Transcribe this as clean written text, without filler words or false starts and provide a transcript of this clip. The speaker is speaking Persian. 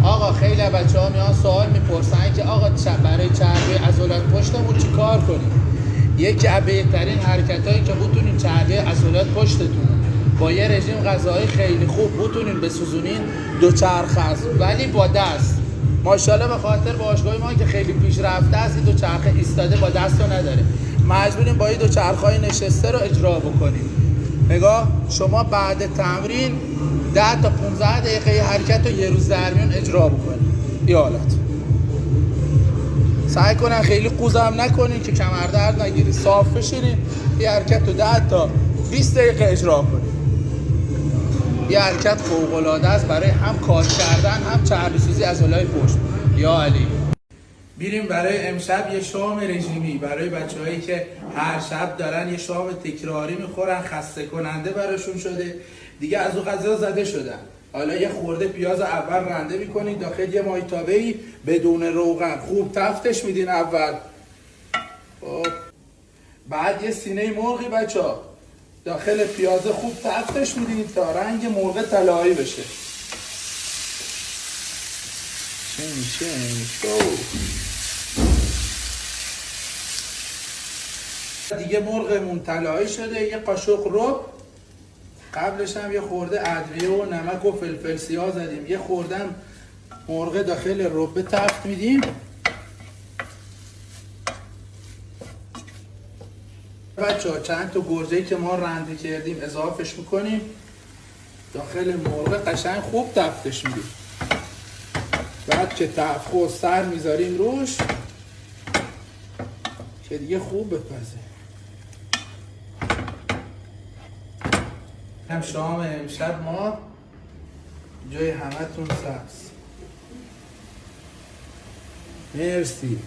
آقا خیلی بچه‌ها میان سوال میپرسن که آقا برای چربی عضلات پشتمون چی کار کنیم؟ یکی از بهترین حرکتایی که بتونین چربی عضلات پشتتون با یه رژیم غذایی خیلی خوب بتونین بسوزونین دوچرخه است، ولی با دست. ماشاءالله به خاطر باشگاه ما که خیلی پیشرفته است این دوچرخه ایستاده با دست رو نداره، مجبوریم با این دوچرخه‌های نشسته رو اجرا بکنیم. نگاه شما بعد تمرین 10 تا 15 دقیقه حرکت رو یه روز در میون اجرا بکنید. این حالت سعی کنن خیلی قوزم نکنین که کمر درد نگیری، صاف بشینین این حرکت رو 10 تا 20 دقیقه اجرا کنید. این حرکت فوق العاده است برای هم کار کردن هم چربی سوزی عضلات پشت. یا علی. میریم برای امشب یه شام رژیمی برای بچه‌هایی که هر شب دارن یه شام تکراری میخورن، خسته کننده براشون شده دیگه، از اون غذا زده شدن. حالا یه خورده پیاز اول رنده میکنید داخل یه مایتابه‌ای بدون روغن، خوب تفتش میدین اول. بعد یه سینه مرغی بچه‌ها داخل پیاز خوب تفتش میدین تا رنگ مرغ طلایی بشه. دیگه مرغمون طلایی شده، یه قاشق رب، قبلش هم یه خورده ادویه و نمک و فلفل سیاه زدیم، یه خورده مرغ داخل رب تفت میدیم. بچه‌ها چند تا گوجه‌ای که ما رنده کردیم اضافهش میکنیم داخل مرغ، قشنگ خوب تفتش میدیم. بعد که تفت و سر میذاریم روش که دیگه خوب بپزه. هم شام امشب ما جای همتون سبز. مرسی.